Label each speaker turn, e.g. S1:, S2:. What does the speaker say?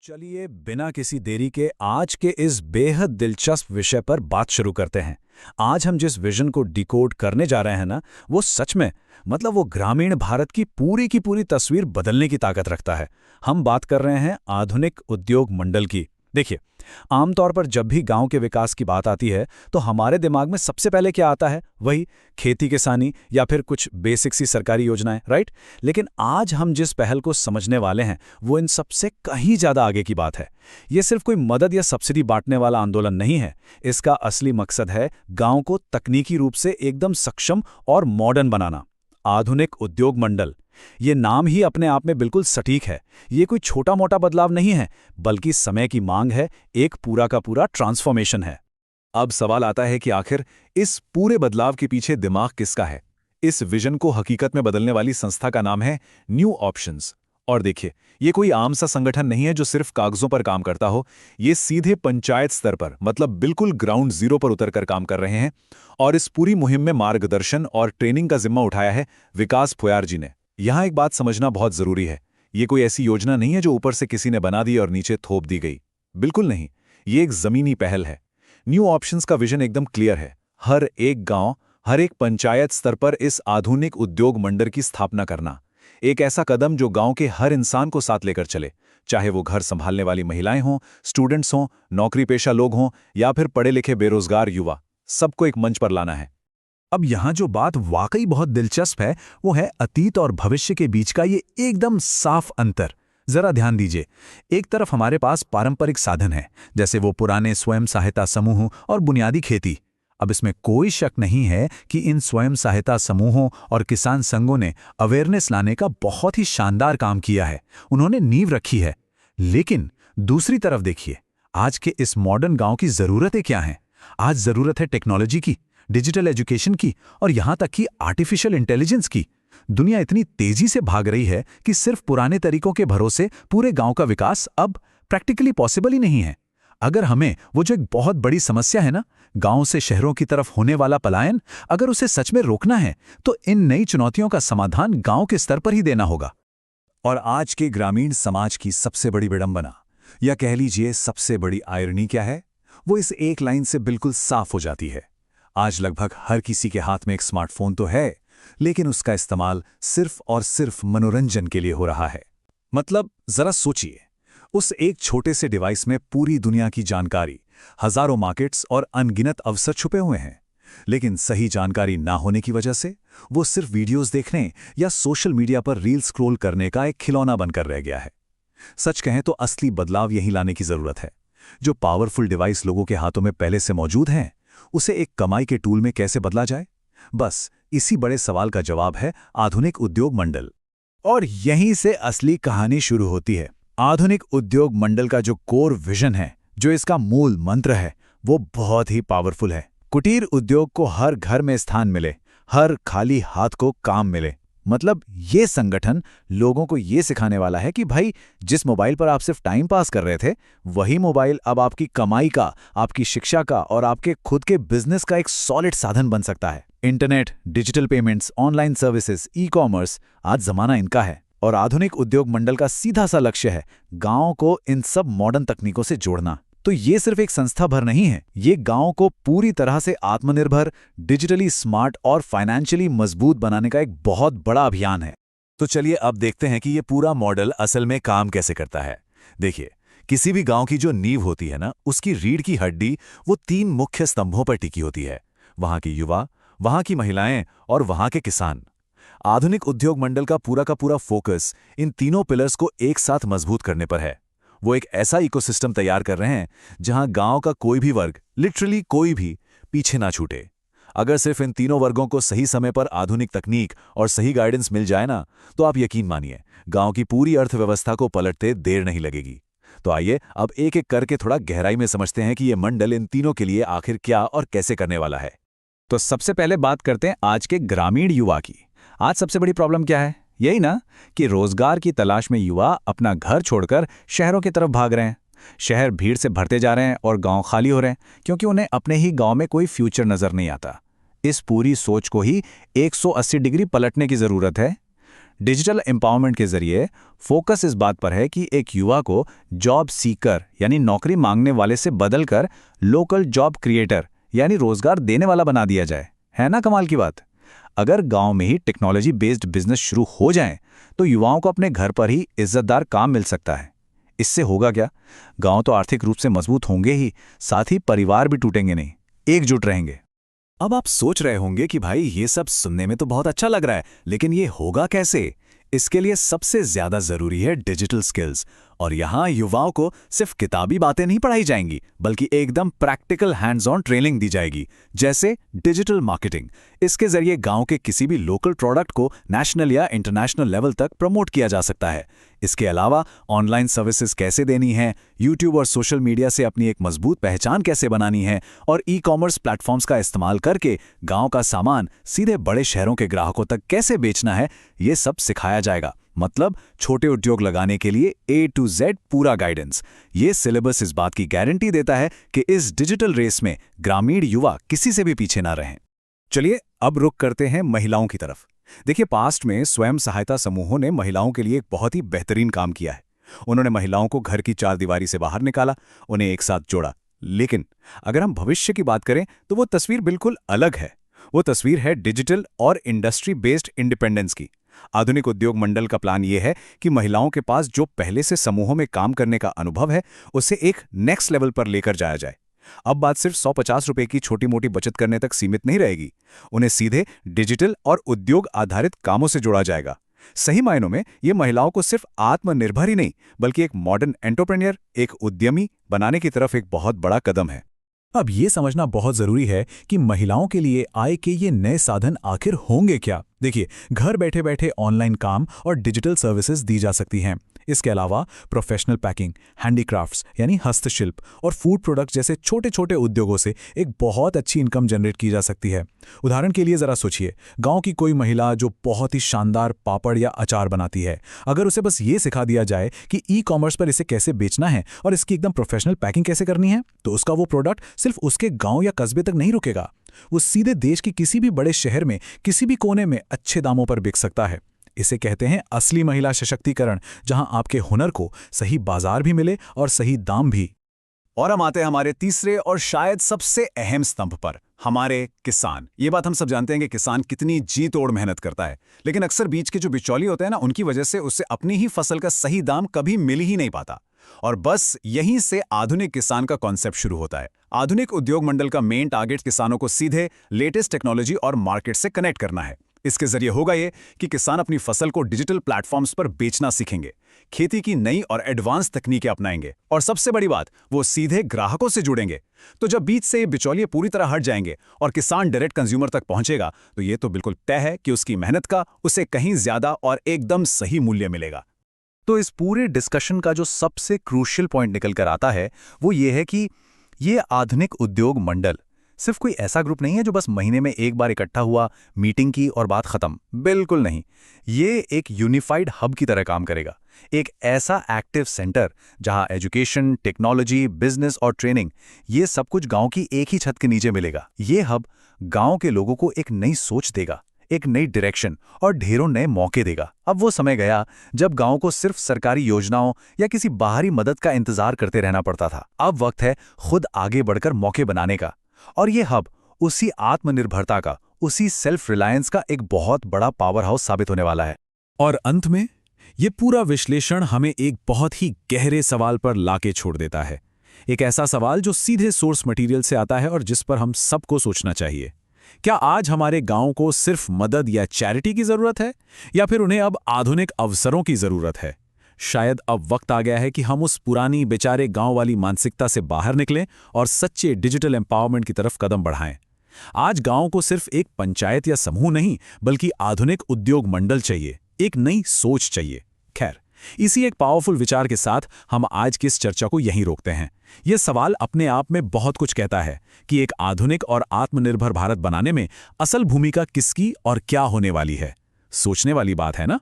S1: चलिए बिना किसी देरी के आज के इस बेहद दिलचस्प विषय पर बात शुरू करते हैं। आज हम जिस विजन को डिकोड करने जा रहे हैं ना, वो सच में वो ग्रामीण भारत की पूरी तस्वीर बदलने की ताकत रखता है। हम बात कर रहे हैं आधुनिक उद्योग मंडल की। देखिए, आमतौर पर जब भी गांव के विकास की बात आती है तो हमारे दिमाग में सबसे पहले क्या आता है? वही खेती किसानी या फिर कुछ बेसिक सी सरकारी योजनाएं, राइट? लेकिन आज हम जिस पहल को समझने वाले हैं वो इन सबसे कहीं ज्यादा आगे की बात है। ये सिर्फ कोई मदद या सब्सिडी बांटने वाला आंदोलन नहीं है। इसका असली मकसद है गांव को तकनीकी रूप से एकदम सक्षम और मॉडर्न बनाना। आधुनिक उद्योग मंडल, ये नाम ही अपने आप में बिल्कुल सटीक है। ये कोई छोटा मोटा बदलाव नहीं है, बल्कि समय की मांग है, एक पूरा का पूरा ट्रांसफॉर्मेशन है।
S2: अब सवाल आता है कि आखिर इस पूरे बदलाव के पीछे दिमाग किसका है? इस विजन को हकीकत में बदलने वाली संस्था का नाम है न्यू ऑप्शंस। और देखिए, ये कोई आम सा संगठन नहीं है जो सिर्फ कागजों पर काम करता हो। ये सीधे पंचायत स्तर पर, बिल्कुल ग्राउंड जीरो पर उतरकर काम कर रहे हैं। और इस पूरी मुहिम में मार्गदर्शन और ट्रेनिंग का जिम्मा उठाया है विकास फोयार जी ने। यहां एक बात समझना बहुत जरूरी है। ये कोई ऐसी योजना नहीं है जो ऊपर से किसी ने बना दी और नीचे थोप दी गई। बिल्कुल नहीं, ये एक जमीनी पहल है। न्यू ऑप्शंस का विजन एकदम क्लियर है। हर एक गांव, हर एक पंचायत स्तर पर इस आधुनिक उद्योग मंडल की स्थापना करना। एक ऐसा कदम जो गांव के हर इंसान को साथ लेकर चले, चाहे वो घर संभालने वाली महिलाएं हों, स्टूडेंट्स हों, नौकरी पेशा लोग हों या फिर पढ़े लिखे बेरोजगार युवा, सबको एक मंच पर लाना है।
S1: अब यहां जो बात वाकई बहुत दिलचस्प है वो है अतीत और भविष्य के बीच का ये एकदम साफ अंतर। जरा ध्यान दीजिए, एक तरफ हमारे पास पारंपरिक साधन हैं, जैसे वो पुराने स्वयं सहायता समूह और बुनियादी खेती। अब इसमें कोई शक नहीं है कि इन स्वयं सहायता समूहों और किसान संघों ने अवेयरनेस लाने का बहुत ही शानदार काम किया है। उन्होंने नींव रखी है। लेकिन दूसरी तरफ देखिए, आज के इस मॉडर्न गांव की जरूरतें क्या हैं? आज जरूरत है टेक्नोलॉजी की, डिजिटल एजुकेशन की और यहां तक कि आर्टिफिशियल इंटेलिजेंस की। दुनिया इतनी तेजी से भाग रही है कि सिर्फ पुराने तरीकों के भरोसे पूरे गांव का विकास अब प्रैक्टिकली पॉसिबल ही नहीं है। अगर हमें वो जो एक बहुत बड़ी समस्या है ना, गांव से शहरों की तरफ होने वाला पलायन, अगर उसे सच में रोकना है तो इन नई चुनौतियों का समाधान गांव के स्तर पर ही देना होगा।
S2: और आज के ग्रामीण समाज की सबसे बड़ी विडंबना, या कह लीजिए सबसे बड़ी आयरनी क्या है? वो इस एक लाइन से बिल्कुल साफ हो जाती है। आज लगभग हर किसी के हाथ में एक स्मार्टफोन तो है, लेकिन उसका इस्तेमाल सिर्फ और सिर्फ मनोरंजन के लिए हो रहा है। जरा सोचिए, उस एक छोटे से डिवाइस में पूरी दुनिया की जानकारी, हजारों मार्केट्स और अनगिनत अवसर छुपे हुए हैं। लेकिन सही जानकारी ना होने की वजह से वो सिर्फ वीडियोस देखने या सोशल मीडिया पर रील स्क्रॉल करने का एक खिलौना बनकर रह गया है। सच कहें तो असली बदलाव यही लाने की जरूरत है। जो पावरफुल डिवाइस लोगों के हाथों में पहले से मौजूद हैं, उसे एक कमाई के टूल में कैसे बदला जाए? बस इसी बड़े सवाल का जवाब है आधुनिक उद्योग मंडल।
S1: और यहीं से असली कहानी शुरू होती है। आधुनिक उद्योग मंडल का जो कोर विजन है, जो इसका मूल मंत्र है, वो बहुत ही पावरफुल है। कुटीर उद्योग को हर घर में स्थान मिले, हर खाली हाथ को काम मिले। ये संगठन लोगों को ये सिखाने वाला है कि भाई, जिस मोबाइल पर आप सिर्फ टाइम पास कर रहे थे, वही मोबाइल अब आपकी कमाई का, आपकी शिक्षा का और आपके खुद के बिजनेस का एक सॉलिड साधन बन सकता है। Internet, digital payments, online services, e commerce, आज जमाना इनका है। और आधुनिक उद्योग मंडल का सीधा सा लक्ष्य है गांव को इन सब मॉडर्न तकनीकों से जोड़ना। तो ये सिर्फ एक संस्था भर नहीं है, ये गांव को पूरी तरह से आत्मनिर्भर, डिजिटली स्मार्ट और फाइनेंशियली मजबूत बनाने का एक बहुत बड़ा अभियान है।
S2: तो चलिए अब देखते हैं कि ये पूरा मॉडल असल में काम कैसे करता है। देखिए, किसी भी गांव की जो नींव होती है ना, उसकी रीढ़ की हड्डी वो 3 मुख्य स्तंभों पर टिकी होती है। वहां की युवा, वहां की महिलाएं और वहां के किसान। आधुनिक उद्योग मंडल का पूरा फोकस इन तीनों पिलर्स को एक साथ मजबूत करने पर है। वो एक ऐसा इकोसिस्टम तैयार कर रहे हैं जहां गांव का कोई भी वर्ग, लिटरली कोई भी, पीछे ना छूटे। अगर सिर्फ इन तीनों वर्गों को सही समय पर आधुनिक तकनीक और सही गाइडेंस मिल जाए ना, तो आप यकीन मानिए, गांव की पूरी अर्थव्यवस्था को पलटते देर नहीं लगेगी। तो आइए अब एक एक करके थोड़ा गहराई में समझते हैं कि ये मंडल इन तीनों के लिए आखिर क्या और कैसे करने वाला है।
S1: तो सबसे पहले बात करते हैं आज के ग्रामीण युवा की। आज सबसे बड़ी प्रॉब्लम क्या है? यही ना कि रोजगार की तलाश में युवा अपना घर छोड़कर शहरों की तरफ भाग रहे हैं। शहर भीड़ से भरते जा रहे हैं और गांव खाली हो रहे हैं, क्योंकि उन्हें अपने ही गांव में कोई फ्यूचर नजर नहीं आता। इस पूरी सोच को ही 180 डिग्री पलटने की जरूरत है।
S2: डिजिटल एम्पावरमेंट के जरिए फोकस इस बात पर है कि एक युवा को जॉब सीकर यानी नौकरी मांगने वाले से बदलकर लोकल जॉब क्रिएटर यानी रोजगार देने वाला बना दिया जाए। है ना कमाल की बात? अगर गांव में ही टेक्नोलॉजी बेस्ड बिजनेस शुरू हो जाए तो युवाओं को अपने घर पर ही इज्जतदार काम मिल सकता है। इससे होगा क्या? गांव तो आर्थिक रूप से मजबूत होंगे ही, साथ ही परिवार भी टूटेंगे नहीं, एकजुट रहेंगे।
S1: अब आप सोच रहे होंगे कि भाई ये सब सुनने में तो बहुत अच्छा लग रहा है, लेकिन ये होगा कैसे? इसके लिए सबसे ज्यादा जरूरी है डिजिटल स्किल्स। और यहाँ युवाओं को सिर्फ किताबी बातें नहीं पढ़ाई जाएंगी, बल्कि एकदम प्रैक्टिकल हैंड्स ऑन ट्रेनिंग दी जाएगी। जैसे डिजिटल मार्केटिंग, इसके जरिए गांव के किसी भी लोकल प्रोडक्ट को नेशनल या इंटरनेशनल लेवल तक प्रमोट किया जा सकता है। इसके अलावा ऑनलाइन सर्विसेज कैसे देनी है, यूट्यूब और सोशल मीडिया से अपनी एक मजबूत पहचान कैसे बनानी है, और ई कॉमर्स प्लेटफॉर्म्स का इस्तेमाल करके गांव का सामान सीधे बड़े शहरों के ग्राहकों तक कैसे बेचना है, ये सब सिखाया जाएगा। मतलब छोटे उद्योग लगाने के लिए A to Z पूरा गाइडेंस। ये सिलेबस इस बात की गारंटी देता है कि इस डिजिटल रेस में ग्रामीण युवा किसी से भी पीछे ना रहें। चलिए अब रुख करते हैं महिलाओं की तरफ। देखिए, पास्ट में स्वयं सहायता समूहों ने महिलाओं के लिए एक बहुत ही बेहतरीन काम किया है। उन्होंने महिलाओं को घर की चारदीवारी से बाहर निकाला, उन्हें एक साथ जोड़ा। लेकिन अगर हम भविष्य की बात करें तो वो तस्वीर बिल्कुल अलग है। वो तस्वीर है डिजिटल और इंडस्ट्री बेस्ड इंडिपेंडेंस की। आधुनिक उद्योग मंडल का प्लान यह है कि महिलाओं के पास जो पहले से समूहों में काम करने का अनुभव है, उसे एक नेक्स्ट लेवल पर लेकर जाया जाए। अब बात सिर्फ 150 रुपए की छोटी मोटी बचत करने तक सीमित नहीं रहेगी। उन्हें सीधे डिजिटल और उद्योग आधारित कामों से जोड़ा जाएगा। सही मायनों में ये महिलाओं को सिर्फ आत्मनिर्भर ही नहीं, बल्कि एक मॉडर्न एंटरप्रेन्योर, एक उद्यमी बनाने की तरफ एक बहुत बड़ा कदम है।
S3: अब ये समझना बहुत जरूरी है कि महिलाओं के लिए आय के ये नए साधन आखिर होंगे क्या। देखिए, घर बैठे बैठे ऑनलाइन काम और डिजिटल सर्विसेज दी जा सकती हैं। इसके अलावा प्रोफेशनल पैकिंग, हैंडीक्राफ्ट्स यानी हस्तशिल्प और फूड प्रोडक्ट जैसे छोटे छोटे उद्योगों से एक बहुत अच्छी इनकम जनरेट की जा सकती है। उदाहरण के लिए जरा सोचिए, गांव की कोई महिला जो बहुत ही शानदार पापड़ या अचार बनाती है, अगर उसे बस ये सिखा दिया जाए कि ई कॉमर्स पर इसे कैसे बेचना है और इसकी एकदम प्रोफेशनल पैकिंग कैसे करनी है, तो उसका वो प्रोडक्ट सिर्फ उसके गांव या कस्बे तक नहीं रुकेगा, वो सीधे देश के किसी भी बड़े शहर में किसी भी कोने में अच्छे दामों पर बिक सकता है। इसे कहते हैं असली महिला सशक्तिकरण, जहां आपके हुनर को सही बाजार भी मिले और सही दाम भी।
S1: और हम आते हैं हमारे तीसरे और शायद सबसे अहम स्तंभ पर, हमारे किसान। ये बात हम सब जानते हैं कि किसान कितनी जी तोड़ मेहनत करता है, लेकिन अक्सर बीच के जो बिचौलिए होते हैं ना, उनकी वजह से उससे अपनी ही फसल का सही दाम कभी मिल ही नहीं पाता। और बस यहीं से आधुनिक किसान का कॉन्सेप्ट शुरू होता है। आधुनिक उद्योग मंडल का मेन टारगेट किसानों को सीधे लेटेस्ट टेक्नोलॉजी और मार्केट से कनेक्ट करना है। इसके जरिए होगा ये कि किसान अपनी फसल को डिजिटल प्लेटफॉर्म्स पर बेचना सीखेंगे, खेती की नई और एडवांस तकनीकें अपनाएंगे, और सबसे बड़ी बात, वो सीधे ग्राहकों से जुड़ेंगे। तो जब बीच से ये बिचौलिए पूरी तरह हट जाएंगे और किसान डायरेक्ट कंज्यूमर तक पहुंचेगा, तो ये तो बिल्कुल तय है कि उसकी मेहनत का उसे कहीं ज्यादा और एकदम सही मूल्य मिलेगा।
S2: तो इस पूरे डिस्कशन का जो सबसे क्रूशियल पॉइंट निकल कर आता है, वो ये है कि ये आधुनिक उद्योग मंडल सिर्फ कोई ऐसा ग्रुप नहीं है जो बस महीने में एक बार इकट्ठा हुआ, मीटिंग की और बात खत्म। बिल्कुल नहीं। ये एक यूनिफाइड हब की तरह काम करेगा, एक ऐसा एक्टिव सेंटर जहां एजुकेशन, टेक्नोलॉजी, बिजनेस और ट्रेनिंग, ये सब कुछ गांव की एक ही छत के नीचे मिलेगा। ये हब गांव के लोगों को एक नई सोच देगा, एक नई डायरेक्शन और ढेरों नए मौके देगा। अब वो समय गया जब गांव को सिर्फ सरकारी योजनाओं या किसी बाहरी मदद का इंतजार करते रहना पड़ता था। अब वक्त है खुद आगे बढ़कर मौके बनाने का, और ये हब उसी आत्मनिर्भरता का, उसी सेल्फ रिलायंस का एक बहुत बड़ा पावर हाउस साबित होने वाला है।
S3: और अंत में ये पूरा विश्लेषण हमें एक बहुत ही गहरे सवाल पर लाके छोड़ देता है। एक ऐसा सवाल जो सीधे सोर्स मटेरियल से आता है और जिस पर हम सबको सोचना चाहिए। क्या आज हमारे गांव को सिर्फ मदद या चैरिटी की जरूरत है, या फिर उन्हें अब आधुनिक अवसरों की जरूरत है? शायद अब वक्त आ गया है कि हम उस पुरानी बेचारे गांव वाली मानसिकता से बाहर निकलें और सच्चे डिजिटल एम्पावरमेंट की तरफ कदम बढ़ाएं। आज गांव को सिर्फ एक पंचायत या समूह नहीं, बल्कि आधुनिक उद्योग मंडल चाहिए, एक नई सोच चाहिए। खैर, इसी एक पावरफुल विचार के साथ हम आज की इस चर्चा को यहीं रोकते हैं। यह सवाल अपने आप में बहुत कुछ कहता है कि एक आधुनिक और आत्मनिर्भर भारत बनाने में असल भूमिका किसकी और क्या होने वाली है। सोचने वाली बात है ना?